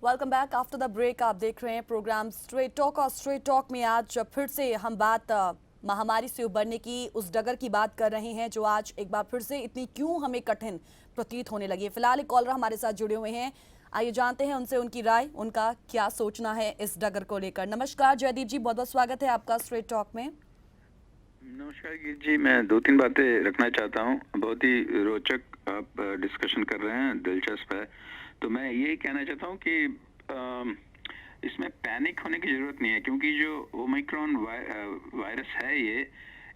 Welcome back after the break. आप देख रहे हैं प्रोग्राम स्ट्रेट टॉक और स्ट्रेट टॉक में आज फिर से हम बात महामारी से उबरने की उस डगर की बात कर रहे हैं जो आज एक बार फिर से इतनी क्यों हमें कठिन प्रतीत होने लगी है। फिलहाल एक कॉलर हमारे साथ जुड़े हुए हैं, आइए जानते हैं उनसे उनकी राय, उनका क्या सोचना है इस डगर को लेकर। नमस्कार जयदीप जी, बहुत बहुत स्वागत है आपका स्ट्रेट टॉक में। नमस्कार गीत जी, मैं दो तीन बातें रखना चाहता हूँ। बहुत ही रोचक आप डिस्कशन कर रहे हैं, दिलचस्प है। तो मैं यही कहना चाहता हूँ कि इसमें पैनिक होने की जरूरत नहीं है, क्योंकि जो ओमिक्रॉन वायरस है ये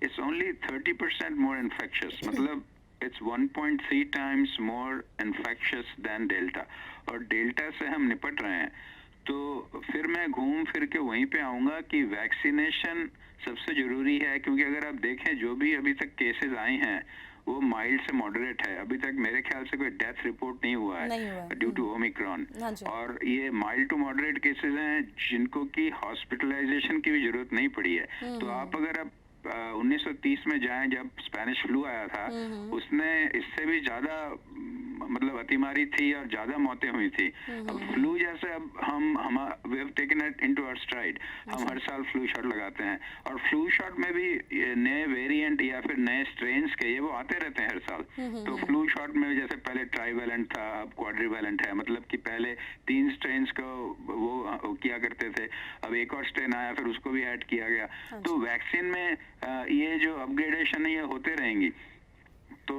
इट्स ओनली 30% मोर इन्फेक्शियस, मतलब it's 1.3 times more infectious than delta, और डेल्टा से हम निपट रहे हैं। तो फिर मैं घूम फिर के वहीं पे आऊंगा कि वैक्सीनेशन सबसे जरूरी है, क्योंकि अगर आप देखें जो भी अभी तक केसेस आए हैं वो माइल्ड से मॉडरेट है। अभी तक मेरे ख्याल से कोई डेथ रिपोर्ट नहीं हुआ है ड्यू टू ओमिक्रॉन, और ये माइल्ड टू मॉडरेट केसेस हैं जिनको की हॉस्पिटलाइजेशन की भी जरूरत नहीं पड़ी है। तो आप अगर आप 1930 में जाएं जब स्पेनिश फ्लू आया था, उसने इससे भी ज्यादा मतलब अतिमारी थी और ज्यादा मौतें हुई थी। अब फ्लू जैसे अब हम we have taken it into our stride, हम हर साल फ्लू शॉट लगाते हैं, और फ्लू शॉट में भी नए वेरिएंट या फिर नए स्ट्रेन्स के ये वो आते रहते हैं हर साल। तो फ्लू शॉट में जैसे पहले ट्राइवेलेंट था, अब क्वाड्रीवेलेंट है, मतलब कि पहले 3 स्ट्रेन्स को वो किया करते थे, अब एक और स्ट्रेन आया फिर उसको भी ऐड किया गया। तो वैक्सीन में ये जो अपग्रेडेशन है ये होते रहेंगी। तो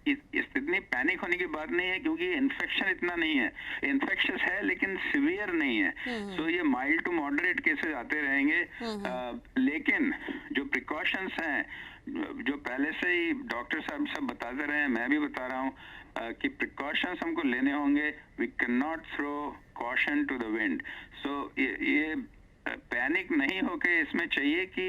इतनी पैनिक होने की बात नहीं है, क्योंकि इन्फेक्शन इतना नहीं है, इन्फेक्शियस है लेकिन सिवियर नहीं है। सो ये माइल्ड टू मॉडरेट केसेस आते रहेंगे। लेकिन जो प्रिकॉशंस हैं, जो पहले से ही डॉक्टर साहब सब बताते रहे हैं, मैं भी बता रहा हूँ कि प्रिकॉशंस हमको लेने होंगे। We can not throw caution to the wind. So ये पैनिक नहीं होके इसमें चाहिए कि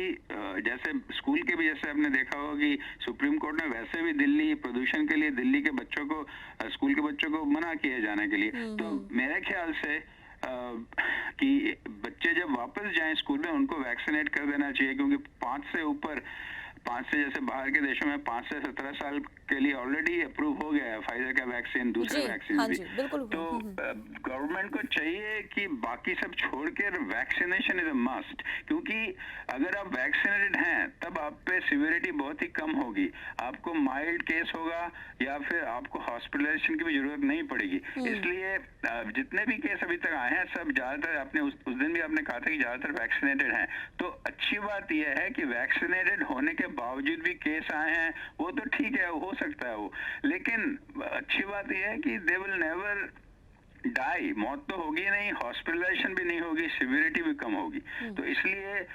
जैसे स्कूल के भी, जैसे आपने देखा होगा कि सुप्रीम कोर्ट ने वैसे भी दिल्ली प्रदूषण के लिए दिल्ली के बच्चों को, स्कूल के बच्चों को मना किए जाने के लिए। तो मेरे ख्याल से कि बच्चे जब वापस जाएं स्कूल में उनको वैक्सीनेट कर देना चाहिए, क्योंकि 5 से जैसे बाहर के देशों में 5 से 17 साल के लिए ऑलरेडी अप्रूव हो गया है फाइजर का वैक्सीन, दूसरे वैक्सीन भी। तो गवर्नमेंट को चाहिए कि बाकी सब छोड़ के वैक्सीनेशन इज अ मस्ट, क्योंकि अगर आप वैक्सीनेटेड हैं तब आप पे सिवियरिटी बहुत ही कम होगी, आपको माइल्ड केस होगा या फिर आपको हॉस्पिटलाइजेशन की भी जरूरत नहीं पड़ेगी। इसलिए जितने भी केस अभी तक आए हैं सब ज्यादातर, आपने उस दिन भी आपने कहा था कि ज्यादातर वैक्सीनेटेड हैं। तो अच्छी बात यह है कि वैक्सीनेटेड होने के बावजूद भी केस आए हैं, वो तो ठीक है, हो सकता है वो, लेकिन अच्छी बात यह है कि दे विल नेवर डाई, मौत तो होगी नहीं, हॉस्पिटलाइजेशन भी नहीं होगी, सिवियरिटी भी कम होगी। तो इसलिए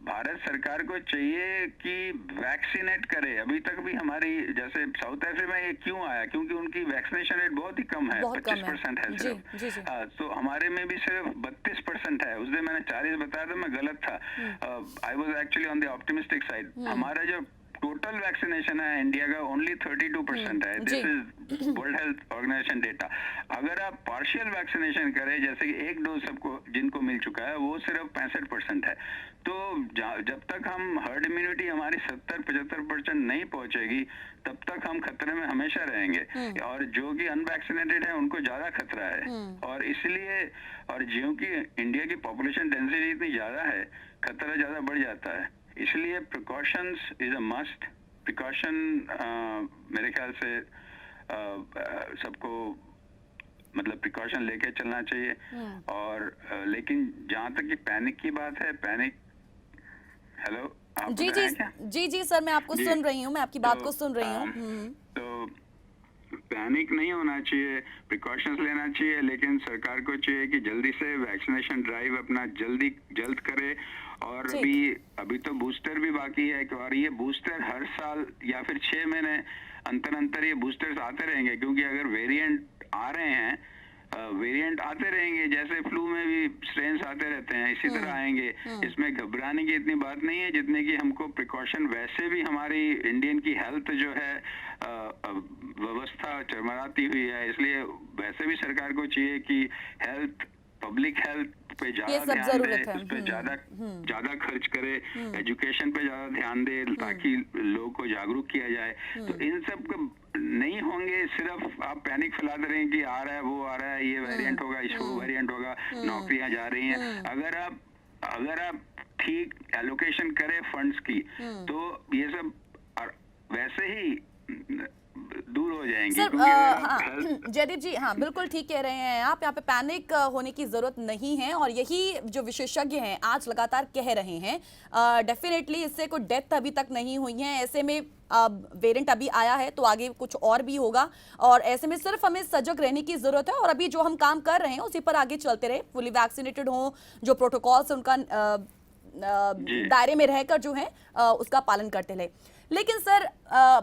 भारत सरकार को चाहिए कि वैक्सीनेट करे। अभी तक भी हमारी, जैसे साउथ अफ्रीका में ये क्यों आया, क्योंकि उनकी वैक्सीनेशन रेट बहुत ही कम है, 25% है सिर्फ। तो हमारे में भी सिर्फ 32% है। उस दिन मैंने 40 बताया था, मैं गलत था, I was actually on the optimistic side. हमारा जो टोटल वैक्सीनेशन है इंडिया का ओनली 32% है। This is World Health Organisation data. अगर आप पार्शियल वैक्सीनेशन करें, जैसे कि एक डोज सबको जिनको मिल चुका है, वो सिर्फ 65% है। तो जब तक हम हर्ड इम्यूनिटी हमारी 70-75% नहीं पहुंचेगी तब तक हम खतरे में हमेशा रहेंगे, और जो कि अनवैक्सीनेटेड है उनको ज्यादा खतरा है। और इसलिए, और ज्यों की इंडिया की पॉपुलेशन डेंसिटी इतनी ज्यादा है, खतरा ज्यादा बढ़ जाता है। इसलिए precautions is a must. Precaution मेरे ख्याल से सबको मतलब प्रिकॉशन लेके चलना चाहिए। और लेकिन जहाँ तक कि पैनिक की बात है, पैनिक, हेलो जी सर, मैं आपको सुन रही हूँ, मैं आपकी बात को सुन रही हूँ। तो पैनिक नहीं होना चाहिए, प्रिकॉशंस लेना चाहिए, लेकिन सरकार को चाहिए कि जल्दी से वैक्सीनेशन ड्राइव अपना जल्द करे। और अभी तो बूस्टर भी बाकी है, और ये बूस्टर हर साल या फिर 6 महीने अंतर ये बूस्टर्स आते रहेंगे, क्योंकि अगर वेरिएंट आ रहे हैं, वेरिएंट आते रहेंगे, जैसे फ्लू में भी स्ट्रेन्स आते रहते हैं, इसी तरह आएंगे। इसमें घबराने की इतनी बात नहीं है जितने की हमको प्रिकॉशन, वैसे भी हमारी इंडियन की हेल्थ जो है व्यवस्था चरमराती हुई है, इसलिए वैसे भी सरकार को चाहिए कि हेल्थ, पब्लिक हेल्थ पे ज्यादा ध्यान दे, उस पे ज्यादा खर्च करे, एजुकेशन पे ज्यादा ध्यान दे, ताकि लोगों को जागरूक किया जाए। तो इन सब को नहीं होंगे, सिर्फ आप पैनिक फैलाते रहें कि आ रहा है, वो आ रहा है, ये वेरिएंट होगा, वो वेरिएंट होगा, नौकरियां जा रही हैं। अगर आप ठीक एलोकेशन करें फंड्स की, तो ये सब वैसे ही दूर हो जाएंगे। सर क्योंकि हाँ जयदीप जी, हाँ बिल्कुल ठीक कह रहे हैं आप। यहाँ पे पैनिक होने की जरूरत नहीं है, और यही जो विशेषज्ञ हैं आज लगातार कह रहे हैं। डेफिनेटली इससे कोई डेथ अभी तक नहीं हुई है। ऐसे में वेरिएंट अभी आया है तो आगे कुछ और भी होगा, और ऐसे में सिर्फ हमें सजग रहने की जरूरत है, और अभी जो हम काम कर रहे हैं उसी पर आगे चलते रहे। फुली वैक्सीनेटेड हो, जो प्रोटोकॉल्स उनका दायरे में रहकर जो है उसका पालन करते रहे। लेकिन सर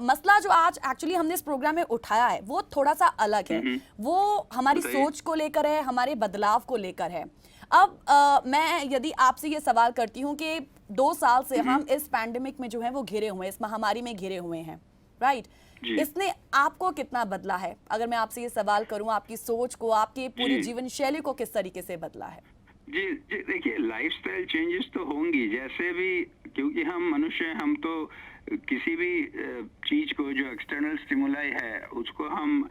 मसला जो आज एक्चुअली हमने इस प्रोग्राम में उठाया है वो थोड़ा सा अलग है। वो हमारी सोच को लेकर है, हमारे बदलाव को लेकर है। अब मैं यदि आपसे ये सवाल करती हूँ कि 2 साल से हम इस पैंडेमिक में जो है वो घिरे हुए हैं, इस महामारी में घिरे हुए हैं, राइट? इसने आपको कितना बदला है? अगर मैं आपसे ये सवाल करूँ, आपकी सोच को, आपकी पूरी जीवन शैली को किस तरीके से बदला है? जी देखिए, लाइफस्टाइल चेंजेस तो होंगी जैसे भी, क्योंकि हम मनुष्य हैं, हम तो किसी भी चीज को जो एक्सटर्नल स्टिमुलाई है उसको हम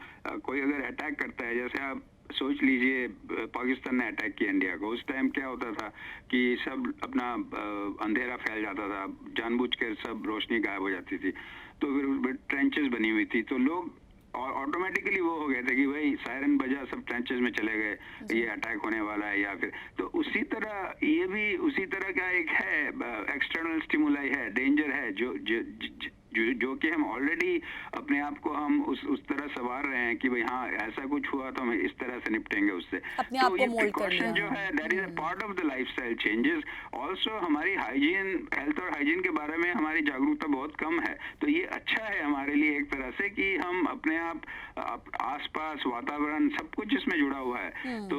कोई अगर अटैक करता है, जैसे आप सोच लीजिए पाकिस्तान ने अटैक किया इंडिया को, उस टाइम क्या होता था कि सब अपना अंधेरा फैल जाता था, जानबूझकर सब रोशनी गायब हो जाती थी, तो फिर ट्रेंचेस बनी हुई थी, तो लोग और ऑटोमेटिकली वो हो गए थे कि भाई सायरन बजा, सब ट्रेंचेस में चले गए, ये अटैक होने वाला है। या फिर तो उसी तरह ये भी उसी तरह का एक है, एक्सटर्नल स्टिमुलाई है, डेंजर है, जो कि हम ऑलरेडी अपने आप को हम उस तरह संवार रहे हैं कि भाई हाँ ऐसा कुछ हुआ तो हम इस तरह से निपटेंगे उससे। तो ये प्रिकॉशन जो है that is a part of the lifestyle changes. Also हमारी हाइजीन, हेल्थ और हाइजीन के बारे में हमारी जागरूकता बहुत कम है, तो ये अच्छा है हमारे लिए एक तरह से कि हम अपने आप आसपास वातावरण सब कुछ इसमें जुड़ा हुआ है, तो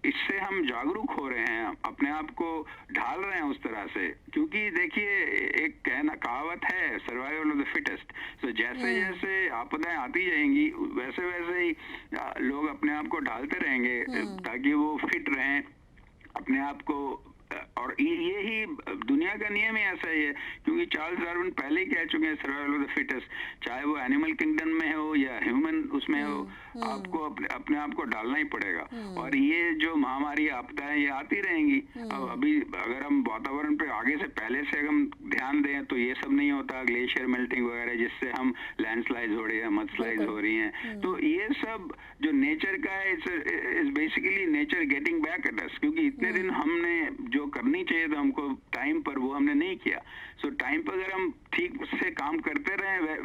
इससे हम जागरूक हो रहे हैं, अपने आप को ढाल रहे हैं उस तरह से। क्योंकि देखिए एक कहावत है, सर्वाइवल ऑफ द फिटेस्ट। तो जैसे जैसे आपदाएं आती जाएंगी वैसे वैसे ही लोग अपने आप को ढालते रहेंगे ताकि वो फिट रहें अपने आप को। और ये ही दुनिया का नियम ही ऐसा ही है, क्योंकि चार्ल्स डार्विन पहले ही कह चुके हैं सर्वाइवल ऑफ द फिटेस्ट, चाहे वो एनिमल किंगडम में हो या ह्यूमन उसमें हो, आपको अपने आप को डालना ही पड़ेगा। और ये जो महामारी आपदाएं ये आती रहेंगी। अब अभी अगर हम वातावरण पे आगे से पहले से हम ध्यान दें तो ये सब नहीं होता, ग्लेशियर मेल्टिंग वगैरह जिससे हम लैंडस्लाइड हो रही है, मडस्लाइड हो रही हैं, तो ये सब जो नेचर का है is basically nature getting back at us. क्योंकि इतने दिन हमने जो करनी चाहिए था हमको टाइम पर, वो हमने नहीं किया। सो टाइम पर अगर हम ठीक से काम करते रहे,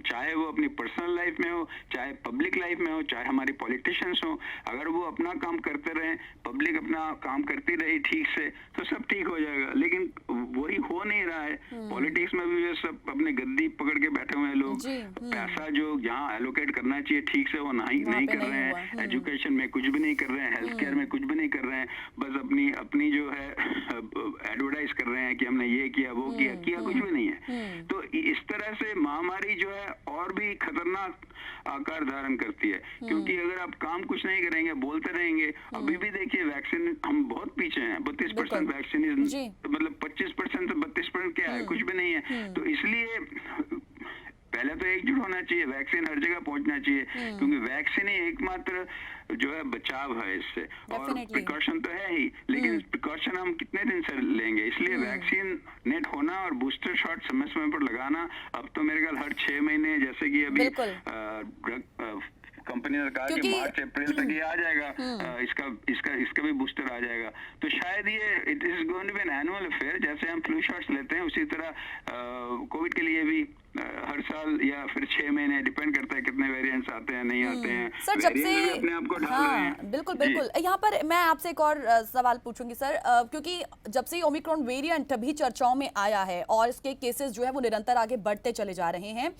चाहे वो अपनी पर्सनल लाइफ में हो, चाहे पब्लिक लाइफ में हो, चाहे हमारी पॉलिटिशियंस हो, अगर वो अपना काम करते रहे, पब्लिक अपना काम करती रही ठीक से, तो सब ठीक हो जाएगा। लेकिन वही हो नहीं रहा है। पॉलिटिक्स में भी ये सब अपने गद्दी पकड़ के बैठे हुए हैं लोग, पैसा जो यहाँ एलोकेट करना चाहिए ठीक से वो नहीं कर रहे हैं, एजुकेशन में कुछ भी नहीं कर रहे हैं, हेल्थ केयर में कुछ भी नहीं कर रहे हैं, बस अपनी जो है एडवर्टाइज कर रहे हैं कि हमने ये किया वो किया कुछ भी नहीं है। तो इस तरह से महामारी जो है और भी खतरनाक आकार धारण करती है, क्योंकि अगर आप काम कुछ नहीं करेंगे, बोलते रहेंगे। अभी भी देखिए वैक्सीन हम बहुत पीछे हैं, 32% वैक्सीन, मतलब 25% से 32% क्या है, कुछ भी नहीं है। तो इसलिए पहले तो एकजुट होना चाहिए, वैक्सीन हर जगह पहुंचना चाहिए, क्योंकि वैक्सीन ही एकमात्र जो है बचाव है इससे। और प्रिकॉशन तो है ही, लेकिन प्रिकॉशन हम कितने दिन से लेंगे, इसलिए वैक्सीन नेट होना और बूस्टर शॉट समय समय पर लगाना। अब तो मेरे ख्याल हर 6 महीने, जैसे कि अभी कंपनी ने कहा कि मार्च अप्रैल तक ये आ जाएगा, इसका भी बूस्टर आ जाएगा। तो शायद ये it is going to be an annual affair. जैसे हम फ्लू शॉट्स लेते हैं उसी तरह कोविड के लिए भी हर साल या फिर 6 महीने, डिपेंड करता है कितने वेरिएंट्स आते हैं नहीं आते हैं। सर जब से अपने आप को ढाल रहे हैं। बिल्कुल यहाँ पर मैं आपसे एक और सवाल पूछूंगी सर, क्योंकि जब से ओमिक्रॉन वेरिएंट भी चर्चाओं में आया है और इसके केसेस जो है वो निरंतर आगे बढ़ते चले जा रहे हैं,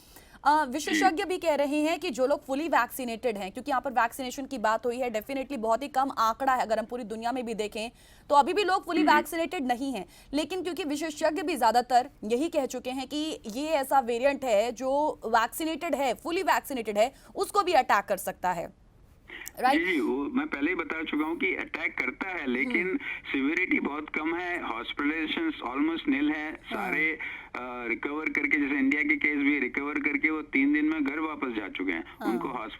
विशेषज्ञ भी कह रहे हैं कि जो लोग फुली वैक्सीनेटेड हैं, क्योंकि यहाँ पर वैक्सीनेशन की बात हुई है, डेफिनेटली बहुत ही कम आंकड़ा है अगर हम पूरी दुनिया में भी देखें तो अभी भी लोग फुली वैक्सीनेटेड नहीं हैं, लेकिन क्योंकि विशेषज्ञ भी ज्यादातर यही कह चुके हैं कि ये ऐसा वेरिएंट है जो वैक्सीनेटेड है, फुली वैक्सीनेटेड है, उसको भी अटैक कर सकता है। जी वो मैं पहले ही बता चुका हूँ कि अटैक करता है, लेकिन सिवियरिटी बहुत कम है, हॉस्पिटलाइजेशंस ऑलमोस्ट निल है, सारे रिकवर करके, जैसे इंडिया के केस भी रिकवर करके वो 3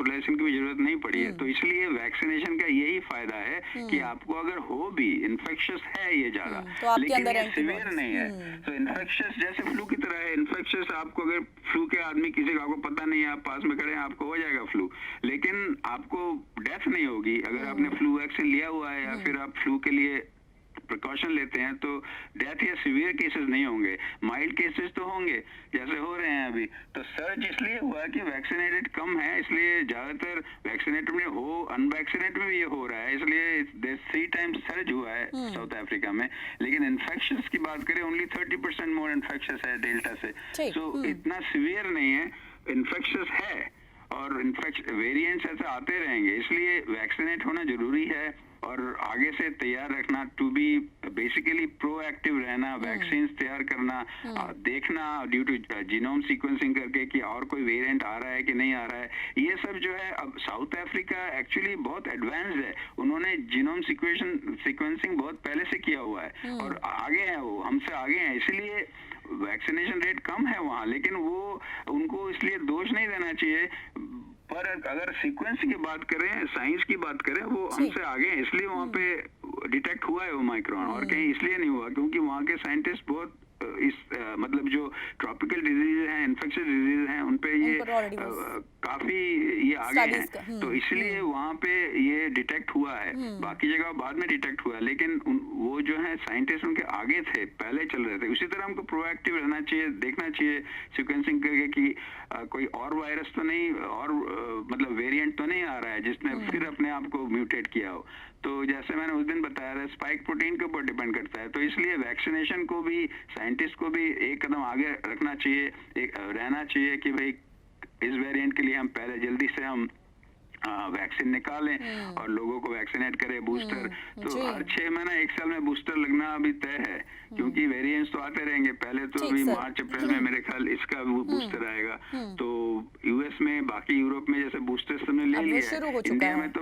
हॉस्पिटलाइजेशन की भी जरूरत नहीं पड़ी है। तो इसलिए वैक्सीनेशन का यही फायदा है कि आपको अगर हो भी इन्फेक्शियस है ये ज्यादा, तो आपके लेकिन अंदर ये सिवियर एंटीबॉडीज नहीं है। तो इन्फेक्शियस जैसे फ्लू की तरह है। इन्फेक्शियस आपको अगर फ्लू के आदमी किसी का आपको पता नहीं है, आप पास में खड़े हैं, आपको हो जाएगा फ्लू, लेकिन आपको डेथ नहीं होगी अगर आपने फ्लू वैक्सीन लिया हुआ है या फिर आप फ्लू के लिए प्रिकॉशन लेते हैं, तो डेथ या सीवियर केसेस नहीं होंगे। माइल्ड केसेस तो होंगे जैसे हो रहे हैं अभी। तो सर्च इसलिए हुआ कि वैक्सीनेटेड कम है, इसलिए ज्यादातर वैक्सीनेटेड में हो, अनवैक्सीनेटेड में भी ये हो रहा है, इसलिए 3 टाइम्स सर्ज हुआ है साउथ अफ्रीका में। लेकिन इन्फेक्शंस की बात करें, ओनली 30% मोर इन्फेक्शियस है डेल्टा से। सो इतना सीवियर नहीं है, इन्फेक्शियस है और इन्फेक्शन वेरिएंट्स ऐसे आते रहेंगे, इसलिए वैक्सीनेट होना जरूरी है और आगे से तैयार रखना, टू बी बेसिकली प्रोएक्टिव रहना, वैक्सीन तैयार करना, देखना ड्यू टू जीनोम सीक्वेंसिंग करके कि और कोई वेरिएंट आ रहा है कि नहीं आ रहा है। ये सब जो है, अब साउथ अफ्रीका एक्चुअली बहुत एडवांस्ड है, उन्होंने जीनोम सीक्वेंसिंग बहुत पहले से किया हुआ है और आगे है, वो हमसे आगे हैं, इसलिए वैक्सीनेशन रेट कम है वहाँ। लेकिन वो उनको इसलिए दोष नहीं देना चाहिए, पर अगर सीक्वेंस की बात करें, साइंस की बात करें, वो हमसे आगे हैं, इसलिए वहाँ पे डिटेक्ट हुआ है वो माइक्रोन, और कहीं इसलिए नहीं हुआ क्योंकि वहाँ के साइंटिस्ट बहुत मतलब जो ट्रॉपिकल डिजीज हैं, इन्फेक्शियस डिजीज हैं, उन पे ये काफी ये आगे हैं, तो इसलिए वहाँ पे ये डिटेक्ट हुआ है। बाकी जगह बाद में डिटेक्ट हुआ है, लेकिन वो जो है साइंटिस्ट उनके आगे थे, पहले चल रहे थे। उसी तरह हमको प्रोएक्टिव रहना चाहिए, देखना चाहिए सीक्वेंसिंग करके कि कोई और वायरस तो नहीं, और मतलब वेरिएंट तो नहीं आ रहा है जिसने फिर अपने आप को म्यूटेट किया हो। तो जैसे मैंने उस दिन बताया था, स्पाइक प्रोटीन के ऊपर डिपेंड करता है, तो इसलिए वैक्सीनेशन को भी, साइंटिस्ट को भी एक कदम आगे रखना चाहिए, रहना चाहिए कि भाई इस वेरिएंट के लिए हम पहले जल्दी से हम वैक्सीन निकालें और लोगों को वैक्सीनेट करें, बूस्टर। तो हर 6 महीने 1 साल में बूस्टर लगना अभी तय है, क्योंकि वेरिएंट्स तो आते रहेंगे। पहले तो अभी मार्च अप्रैल में मेरे ख्याल इसका बूस्टर आएगा, तो यूएस में, बाकी यूरोप में जैसे बूस्टर सबने ले लिया है, इंडिया में तो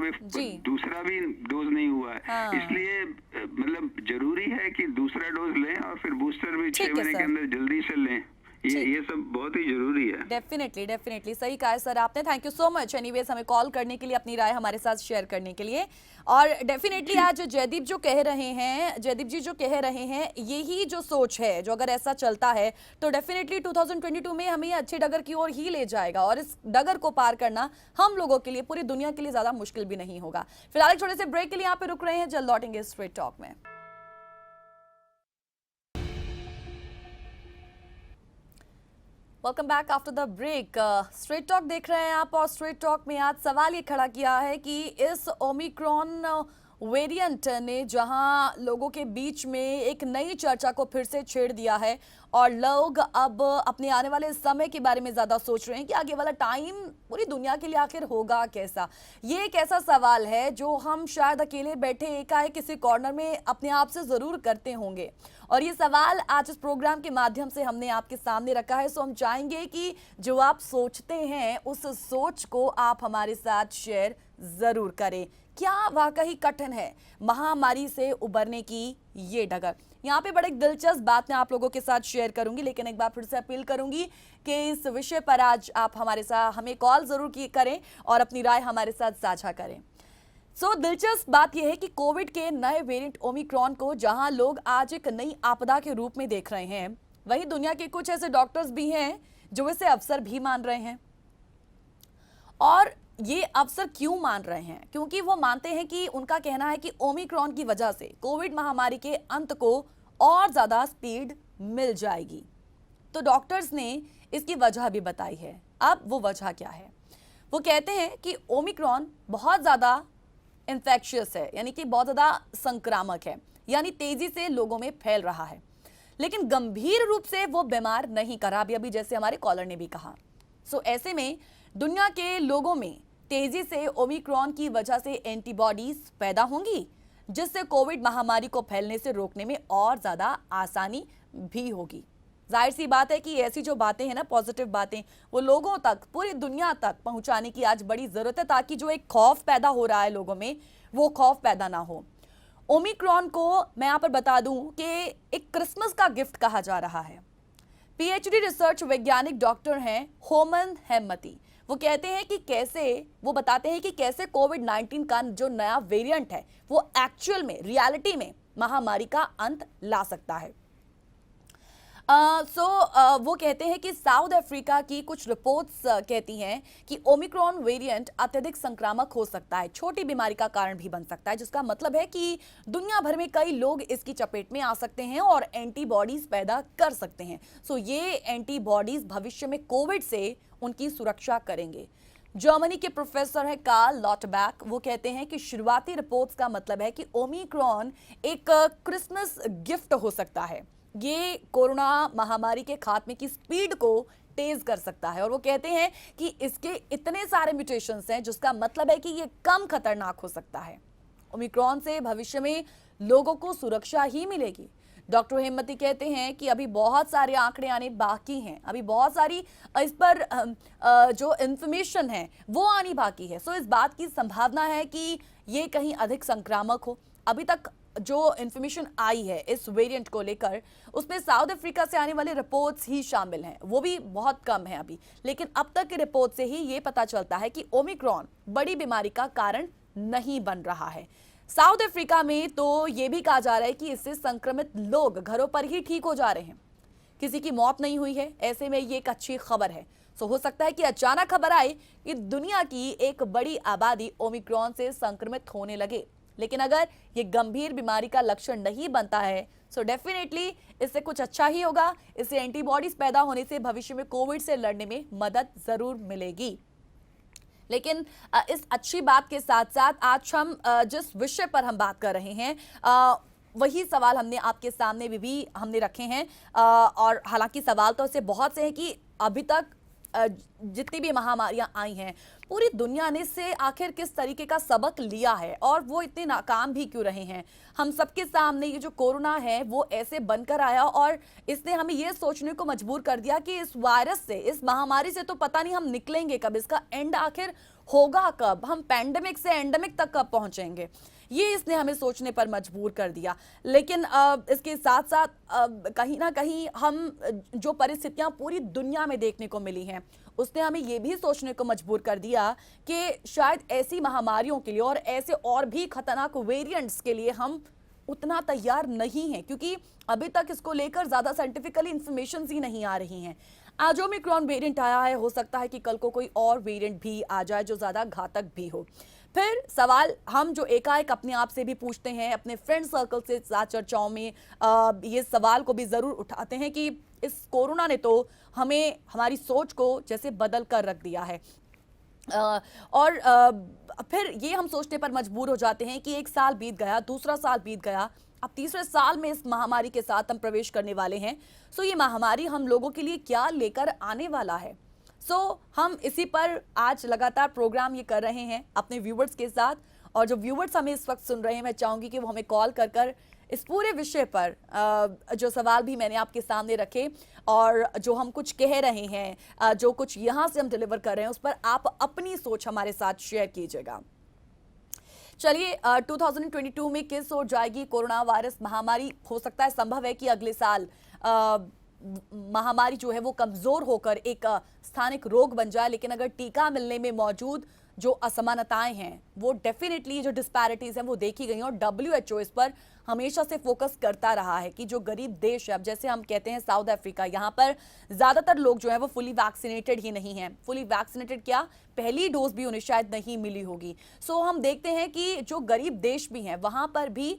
दूसरा भी डोज नहीं हुआ है। इसलिए मतलब जरूरी है कि दूसरा डोज लें और फिर बूस्टर भी 6 महीने के अंदर जल्दी से लें। ये सब बहुत ही जरूरी है। डेफिनेटली सही कहा है सर आपने। Thank you so much anyways हमें कॉल करने के लिए, अपनी राय हमारे साथ शेयर करने के लिए। और डेफिनेटली आज जयदीप जी जो कह रहे हैं यही जो सोच है, जो अगर ऐसा चलता है तो डेफिनेटली 2022 में हमें अच्छे डगर की ओर ही ले जाएगा, और इस डगर को पार करना हम लोगों के लिए, पूरी दुनिया के लिए ज्यादा मुश्किल भी नहीं होगा। फिलहाल एक छोटे से ब्रेक के लिए यहाँ पे रुक रहे हैं, जल्द लौटेंगे स्ट्रेट टॉक में। Welcome back after the break. Straight talk देख रहे हैं आप, और स्ट्रेट टॉक में आज सवाल ये खड़ा किया है कि इस ओमिक्रॉन वेरिएंट ने जहां लोगों के बीच में एक नई चर्चा को फिर से छेड़ दिया है, और लोग अब अपने आने वाले समय के बारे में ज्यादा सोच रहे हैं कि आगे वाला टाइम पूरी दुनिया के लिए आखिर होगा कैसा। ये एक ऐसा सवाल है जो हम शायद अकेले बैठे एकाएक किसी कॉर्नर में अपने आप से जरूर करते होंगे, और ये सवाल आज इस प्रोग्राम के माध्यम से हमने आपके सामने रखा है। सो हम चाहेंगे कि जो आप सोचते हैं उस सोच को आप हमारे साथ शेयर जरूर करें। क्या वाकई कठिन है महामारी से उबरने की ये डगर? यहाँ पे बड़े दिलचस्प बात मैं आप लोगों के साथ शेयर करूंगी, लेकिन एक बार फिर से अपील करूंगी कि इस विषय पर आज आप हमारे साथ हमें कॉल जरूर करें और अपनी राय हमारे साथ साझा करें। सो दिलचस्प बात यह है कि कोविड के नए वेरिएंट ओमिक्रॉन को जहां लोग आज एक नई आपदा के रूप में देख रहे हैं, वहीं दुनिया के कुछ ऐसे डॉक्टर्स भी हैं जो इसे अवसर भी मान रहे हैं। और ये अवसर क्यों मान रहे हैं? क्योंकि वो मानते हैं कि उनका कहना है कि ओमिक्रॉन की वजह से कोविड महामारी के अंत को और ज्यादा स्पीड मिल जाएगी। तो डॉक्टर्स ने इसकी वजह भी बताई है। अब वो वजह क्या है? वो कहते हैं कि ओमिक्रॉन बहुत ज्यादा इन्फेक्शियस है, यानी कि बहुत ज्यादा संक्रामक है, यानी तेजी से लोगों में फैल रहा है, लेकिन गंभीर रूप से वो बीमार नहीं करा, अभी जैसे हमारे कॉलर ने भी कहा। सो ऐसे में दुनिया के लोगों में तेजी से ओमिक्रॉन की वजह से एंटीबॉडीज पैदा होंगी, जिससे कोविड महामारी को फैलने से रोकने में और ज्यादा आसानी भी होगी। जाहिर सी बात है कि ऐसी जो बातें हैं ना, पॉजिटिव बातें, वो लोगों तक, पूरी दुनिया तक पहुंचाने की आज बड़ी जरूरत है, ताकि जो एक खौफ पैदा हो रहा है लोगों में, वो खौफ पैदा ना हो। ओमिक्रॉन को मैं यहां पर बता दूं कि एक क्रिसमस का गिफ्ट कहा जा रहा है। पीएचडी रिसर्च वैज्ञानिक डॉक्टर हैं होमन हेमती। वो कहते हैं कि कैसे, वो बताते हैं कि कैसे कोविड-19 का जो नया वेरिएंट है वो एक्चुअल में, रियलिटी में महामारी का अंत ला सकता है। वो कहते हैं कि साउथ अफ्रीका की कुछ रिपोर्ट्स कहती हैं कि ओमिक्रॉन वेरिएंट अत्यधिक संक्रामक हो सकता है, छोटी बीमारी का कारण भी बन सकता है, जिसका मतलब है कि दुनिया भर में कई लोग इसकी चपेट में आ सकते हैं और एंटीबॉडीज पैदा कर सकते हैं। ये एंटीबॉडीज भविष्य में कोविड से उनकी सुरक्षा करेंगे। जर्मनी के प्रोफेसर है कार्ल लॉटबैक, वो कहते हैं कि शुरुआती रिपोर्ट्स का मतलब है कि ओमिक्रॉन एक क्रिसमस गिफ्ट हो सकता है। ये कोरोना महामारी के खात्मे की स्पीड को तेज कर सकता है और वो कहते हैं कि इसके इतने सारे म्यूटेशंस हैं, जिसका मतलब है कि ये कम खतरनाक हो सकता है। ओमिक्रॉन से भविष्य में लोगों को सुरक्षा ही मिलेगी। डॉक्टर हेममती कहते हैं कि अभी बहुत सारे आंकड़े आने बाकी हैं, अभी बहुत सारी इस पर जो इंफॉर्मेशन है वो आनी बाकी है। इस बात की संभावना है कि ये कहीं अधिक संक्रामक हो। अभी तक जो इंफॉर्मेशन आई है इस वेरिएंट को लेकर, उसमें साउथ अफ्रीका से आने वाले रिपोर्ट्स ही शामिल हैं, वो भी बहुत कम है अभी, लेकिन अब तक की रिपोर्ट से ही ये पता चलता है कि ओमिक्रॉन बड़ी बीमारी का कारण नहीं बन रहा है। साउथ अफ्रीका में तो ये भी कहा जा रहा है कि इससे संक्रमित लोग घरों पर ही ठीक हो जा रहे हैं, किसी की मौत नहीं हुई है। ऐसे में ये एक अच्छी खबर है। हो सकता है कि अचानक खबर आए कि दुनिया की एक बड़ी आबादी ओमिक्रॉन से संक्रमित होने लगे, लेकिन अगर ये गंभीर बीमारी का लक्षण नहीं बनता है तो डेफिनेटली इससे कुछ अच्छा ही होगा। इससे एंटीबॉडीज पैदा होने से भविष्य में कोविड से लड़ने में मदद जरूर मिलेगी। लेकिन इस अच्छी बात के साथ साथ आज हम जिस विषय पर हम बात कर रहे हैं, वही सवाल हमने आपके सामने भी हमने रखे हैं। और हालांकि सवाल तो ऐसे बहुत से हैं कि अभी तक जितनी भी महामारियां आई हैं, पूरी दुनिया ने इससे आखिर किस तरीके का सबक लिया है और वो इतने नाकाम भी क्यों रहे हैं। हम सबके सामने ये जो कोरोना है वो ऐसे बनकर आया और इसने हमें ये सोचने को मजबूर कर दिया कि इस वायरस से, इस महामारी से तो पता नहीं हम निकलेंगे कब, इसका एंड आखिर होगा कब, हम पैंडेमिक से एंडेमिक तक कब पहुंचेंगे, ये इसने हमें सोचने पर मजबूर कर दिया। लेकिन इसके साथ साथ कहीं ना कहीं हम जो परिस्थितियां पूरी दुनिया में देखने को मिली हैं, उसने हमें ये भी सोचने को मजबूर कर दिया कि शायद ऐसी महामारियों के लिए और ऐसे और भी खतरनाक वेरिएंट्स के लिए हम उतना तैयार नहीं हैं, क्योंकि अभी तक इसको लेकर ज्यादा साइंटिफिकली इंफॉर्मेशन ही नहीं आ रही हैं। आज ओमिक्रॉन वेरिएंट आया है, हो सकता है कि कल को कोई और वेरिएंट भी आ जाए जो ज्यादा घातक भी हो। फिर सवाल हम जो एकाएक अपने आप से भी पूछते हैं, अपने फ्रेंड सर्कल से साथ चर्चाओं में ये सवाल को भी जरूर उठाते हैं कि इस कोरोना ने तो हमें, हमारी सोच को जैसे बदल कर रख दिया है। और फिर ये हम सोचने पर मजबूर हो जाते हैं कि एक साल बीत गया, दूसरा साल बीत गया, अब तीसरे साल में इस महामारी के साथ हम प्रवेश करने वाले हैं। ये महामारी हम लोगों के लिए क्या लेकर आने वाला है। हम इसी पर आज लगातार प्रोग्राम ये कर रहे हैं अपने व्यूवर्स के साथ, और जो व्यूवर्स हमें इस वक्त सुन रहे हैं, मैं चाहूंगी कि वो हमें कॉल कर कर इस पूरे विषय पर जो सवाल भी मैंने आपके सामने रखे और जो हम कुछ कह रहे हैं, जो कुछ यहाँ से हम डिलीवर कर रहे हैं, उस पर आप अपनी सोच हमारे साथ शेयर कीजिएगा। चलिए, 2022 में किस ओर जाएगी कोरोना वायरस महामारी। हो सकता है, संभव है कि अगले साल महामारी जो है वो कमजोर होकर एक स्थानिक रोग बन जाए, लेकिन अगर टीका मिलने में मौजूद जो असमानताएं हैं, वो डेफिनेटली जो डिस्पैरिटीज हैं वो देखी गई हैं। और WHO इस पर हमेशा से फोकस करता रहा है कि जो गरीब देश है, अब जैसे हम कहते हैं साउथ अफ्रीका, यहाँ पर ज्यादातर लोग जो है वो फुली वैक्सीनेटेड ही नहीं है। फुली वैक्सीनेटेड क्या, पहली डोज भी उन्हें शायद नहीं मिली होगी। हम देखते हैं कि जो गरीब देश भी हैं वहां पर भी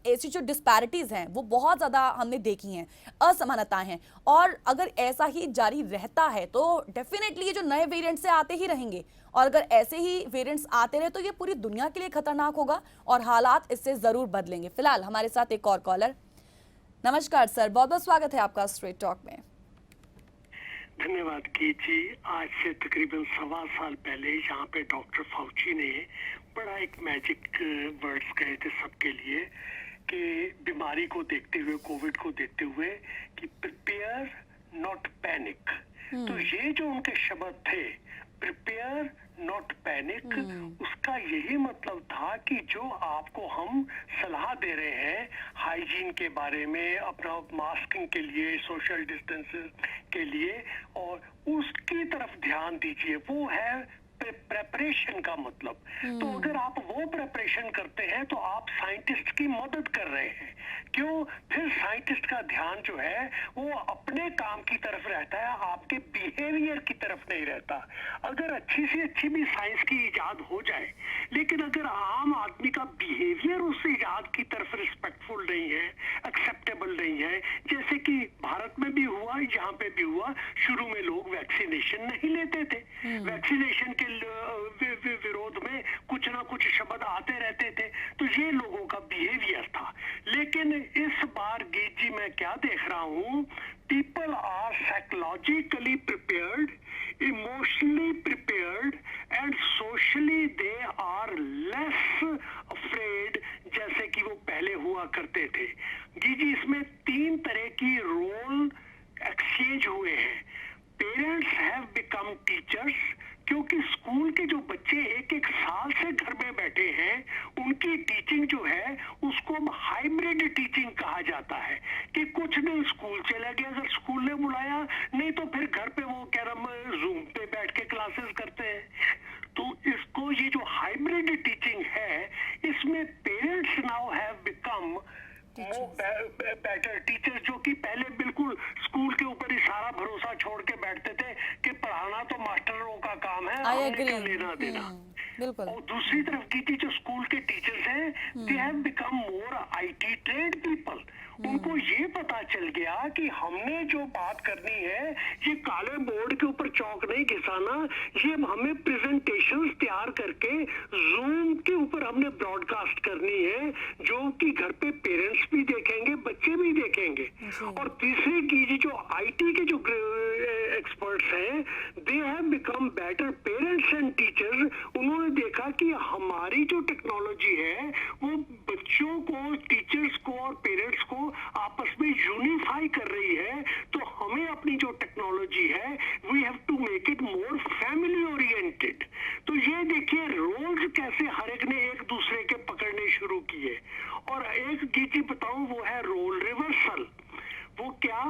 ऐसी जो डिस्पैरिटीज हैं वो बहुत ज्यादा हमने देखी हैं, असमानताएं हैं। और अगर ऐसा ही जारी रहता है तो डेफिनेटली ये जो नए वेरिएंट से आते ही रहेंगे, और अगर ऐसे ही वेरिएंट्स आते रहे तो ये पूरी दुनिया के लिए खतरनाक होगा और हालात इससे जरूर बदलेंगे। फिलहाल हमारे साथ एक और कॉलर। नमस्कार सर, बहुत बहुत स्वागत है आपका स्ट्रेट टॉक में। धन्यवाद की जी। आज से तकरीबन 1.25 साल पहले यहाँ पे डॉक्टर फाउची ने बड़ा एक मैजिक वर्ड्स कहे थे सबके लिए कि बीमारी को देखते हुए, कोविड को देखते हुए, कि प्रिपेयर नॉट पैनिक। तो ये जो उनके शब्द थे, प्रिपेयर नॉट पैनिक, उसका यही मतलब था कि जो आपको हम सलाह दे रहे हैं हाइजीन के बारे में, अपना मास्किंग के लिए, सोशल डिस्टेंसिंग के लिए, और उसकी तरफ ध्यान ध्यान दीजिए, वो है प्रेपरेशन का मतलब। तो अगर आप वो प्रेपरेशन करते हैं तो आप साइंटिस्ट की मदद कर रहे हैं। क्यों? फिर साइंटिस्ट का ध्यान जो है वो अपने काम की तरफ रहता है, आपके बिहेवियर की तरफ नहीं रहता। अगर अच्छी से अच्छी भी साइंस की इजाद हो जाए, लेकिन अगर आम आदमी का बिहेवियर उस इजाद की तरफ रिस्पेक्टफुल नहीं है, एक्सेप्टेबल नहीं है, जैसे कि भारत में भी हुआ, यहाँ पे भी हुआ, शुरू में लोग वैक्सीनेशन नहीं लेते थे। वैक्सीनेशन के विरोध में कुछ ना कुछ शब्द आते रहते थे, तो ये लोगों का बिहेवियर था। लेकिन इस बार गीत जी मैं क्या देख रहा हूँ, people are psychologically prepared, emotionally prepared and socially they are less afraid, जैसे कि वो पहले हुआ करते थे। जी इसमें 3 तरह की रोल एक्सचेंज हुए हैं। पेरेंट्स हैव बिकम टीचर्स, क्योंकि स्कूल के जो बच्चे 1-1 साल से घर में बैठे हैं, उनकी टीचिंग जो है उसको हाइब्रिड टीचिंग कहा जाता है कि कुछ दिन स्कूल चले गए अगर स्कूल ने बुलाया, नहीं तो फिर घर पे वो क्या नाम जूम पे बैठ के क्लासेस करते हैं। तो इसको ये जो हाइब्रिड टीचिंग है, इसमें parents now have become better teachers, जो कि पहले बिल्कुल स्कूल के ऊपर ही सारा भरोसा छोड़ के बैठते थे कि पढ़ाना तो मास्टरों का काम है, हमने क्या लेना देना। बिल्कुल। और दूसरी तरफ की जो स्कूल के टीचर्स हैं, they have become more IT trend people. उनको ये पता चल गया कि हमने जो बात करनी है, ये काले बोर्ड के ऊपर चौक नहीं घिसाना, ये हमें प्रेजेंटेशंस तैयार करके जूम के ऊपर हमने ब्रॉडकास्ट करनी है, जो कि घर पे पेरेंट्स भी देखेंगे, बच्चे भी देखेंगे। और तीसरी की जो आईटी के जो एक्सपर्ट्स हैं, they have become better parents and teachers. उन्होंने देखा कि हमारी जो टेक्नोलॉजी है वो बच्चों को, टीचर्स को और पेरेंट्स को आपस में यूनिफाई कर रही है। तो हमें अपनी जो टेक्नोलॉजी है, we have to make it more family oriented. तो ये देखिए रोल्स कैसे हर एक ने एक दूसरे के पकड़ने शुरू किए। और एक गीची बताऊं, वो है रोल रिवर्सल। वो क्या,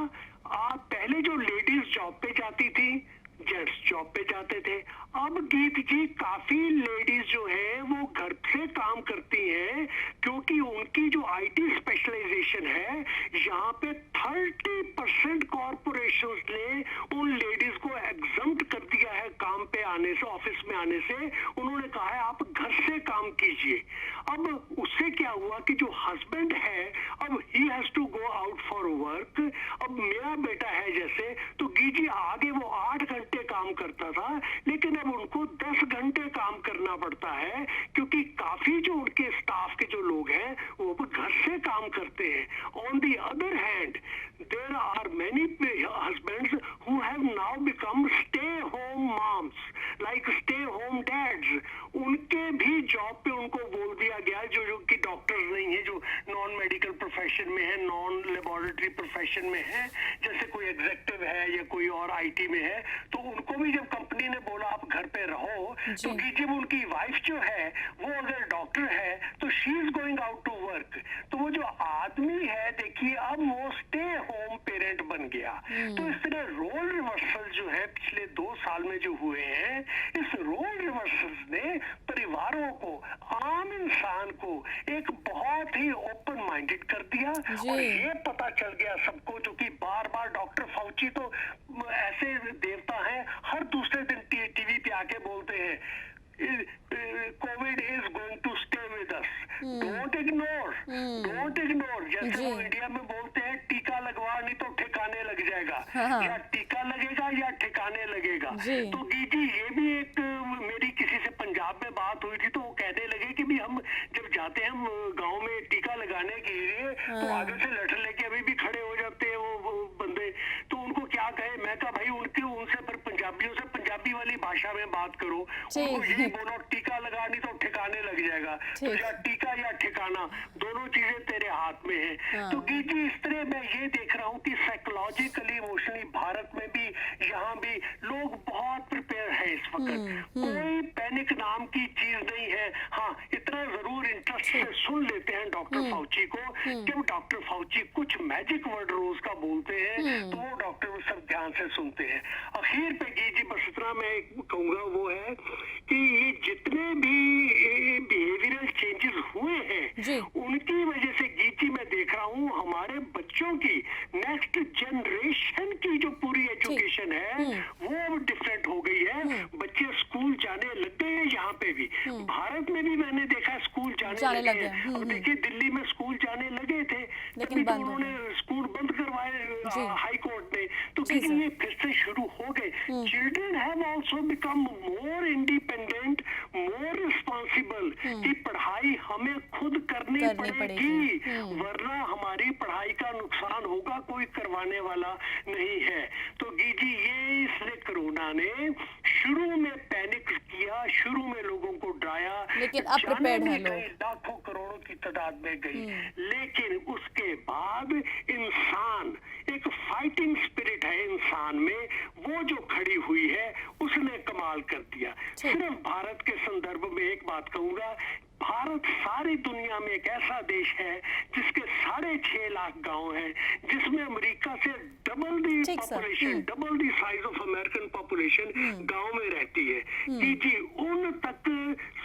पहले जो लेडीज जॉब पे जाती थी, जेंट्स जॉब पे जाते थे। अब गीत जी काफी लेडीज जो है वो घर से काम करती हैं, क्योंकि उनकी जो आईटी स्पेशलाइजेशन है, यहाँ पे 30% कॉर्पोरेशंस ने उन लेडीज को एग्जम्प्ट कर दिया है काम पे आने से, ऑफिस में आने से। उन्होंने कहा है आप घर से काम कीजिए। अब उससे क्या हुआ कि जो हस्बैंड है, अब he has to go out for work. अब मेरा बेटा है जैसे, तो गीजी आगे वो 8 घंटे काम करता था, लेकिन अब उनको 10 घंटे काम करना पड़ता है, क्योंकि काफी जो उनके स्टाफ के जो लोग हैं वो घर से काम करते हैं। On the other hand, there are many husbands who have now become stay home moms, like stay home dads. उनके भी जॉब पे उनको बोल दिया गया, जो कि डॉक्टर्स नहीं है, जो नॉन मेडिकल प्रोफेशन में है, नॉन लेबोरेटरी प्रोफेशन में है, जैसे कोई एग्जीक्यूटिव है या कोई और आईटी में है, तो उनको भी जब कंपनी ने बोला आप घर पे रहो, तो जब उनकी वाइफ जो है वो अगर डॉक्टर है तो she is going out to work. तो वो जो आदमी है, देखिए अब वो स्टे होम पेरेंट बन गया। तो इस तरह रोल रिवर्सल जो है पिछले 2 साल में जो हुए हैं, इस रोल रिवर्सल्स ने परिवारों को, आम इंसान को एक बहुत ही ओपन माइंडेड कर दिया। और ये पता चल गया सबको, जो कि बार बार डॉक्टर फाउची तो ऐसे देवता हैं, हर दूसरे दिन टीवी पे आके बोलते हैं Covid is going to stay with us, don't ignore, don't ignore. जैसे वो इंडिया में बोलते हैं टीका लगवा नहीं तो ठिकाने लग जाएगा, या टीका लगेगा या ठिकाने लगेगा। तो गीजी ये भी एक, मेरी किसी से पंजाब में बात हुई थी, तो वो कहने लगे कि भी हम जब जाते हैं गाँव में टीका लगाने के लिए, तो आगे से लेटर लेके अभी भी खड़े हो जाते हैं वो बंदे। तो उनको क्या कहे, मैं कहा भाई उनसे पर पंजाबियों से पंजाबी वाली भाषा में बात करो, उनको यही बोलो टीका लगा नहीं तो ठिकाने लग जाएगा। तो या टीका या ठिकाना, दोनों चीजें तेरे हाथ में है। तो गीजी इस तरह मैं ये देख रहा हूँ कि साइकोलॉजिकली, इमोशनली भारत में भी, यहाँ भी लोग बहुत प्रिपेयर है इस वक्त। कोई पैनिक नाम की चीज नहीं है। हाँ, इतना जरूर इंटरेस्ट से सुन लेते हैं डॉक्टर फाउची को। जब डॉक्टर फाउची कुछ मैजिक वर्ड रोज का बोलते हैं, तो वो डॉक्टर सब ध्यान से सुनते हैं। आखिर पे गीजी बस इतना करना मैं कहूँगा वो है कि ये जितने भी बिहेवियरल चेंजेस हुए जी। हैं उनकी वजह से गीची मैं देख रहा हूँ हमारे बच्चों की नेक्स्ट जनरेशन की जो पूरी एजुकेशन है वो डिफरेंट हो गई है। बच्चे स्कूल जाने लग गए हैं, यहाँ पे भी भारत में भी मैंने देखा स्कूल जाने लगे हैं। अब देखिए दिल्ली में स्कूल जाने लगे थे लेकिन तभी तो बंद हो उन्होंने स्कूल बंद करवाए हाई कोर्ट ने, तो जी, लेकिन सर। ये फिर से शुरू हो गए। Children have also become more independent, more responsible कि पढ़ाई हमें खुद करनी पड़ेगी, वरना हमारी पढ़ाई का नुकसान होगा, कोई करवाने वाला नहीं है। तो जी ये इसलिए कोरोना ने शुरू में पैनिक किया, शुरू में लोगों को डराया, लेकिन अब प्रिपेयर्ड है लोग, लाखों करोड़ों की तादाद में गई, लेकिन उसके बाद इंसान एक फाइटिंग स्पिरिट है इंसान में, वो जो खड़ी हुई है उसने कमाल कर दिया। सिर्फ भारत के संदर्भ में एक बात कहूंगा, भारत सारी दुनिया में एक ऐसा देश है जिसके 6.5 लाख गांव हैं, जिसमें अमेरिका से double the population, double the size of American population गांव में रहती है। जी उन तक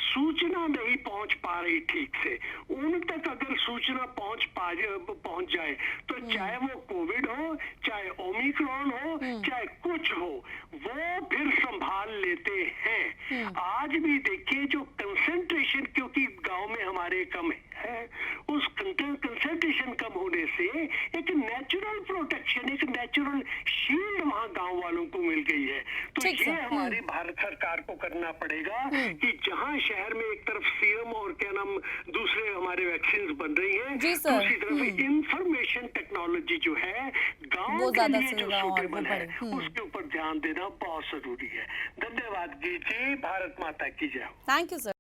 सूचना नहीं पहुंच पा रही ठीक से, उन तक अगर सूचना पहुंच जाए तो चाहे वो कोविड हो, चाहे ओमिक्रॉन हो, चाहे कुछ हो, वो फिर संभाल लेते हैं। आज भी देखिए जो कंसंट्रेशन, क्योंकि गांव में हमारे कम है, उस कंसंट्रेशन कम होने से एक नेचुरल प्रोटेक्शन, एक नेचुरल शील्ड वहां गांव वालों को मिल गई है। तो ये हमारी भारत सरकार को करना पड़ेगा कि जहां शहर में एक तरफ सीरम और क्या नाम दूसरे हमारे वैक्सीन बन रही है, दूसरी तरफ इंफॉर्मेशन टेक्नोलॉजी जो है गांव के लिए जो सूटेबल है उसके ऊपर ध्यान देना बहुत जरूरी है। धन्यवाद जी, भारत माता की जय। Thank you sir.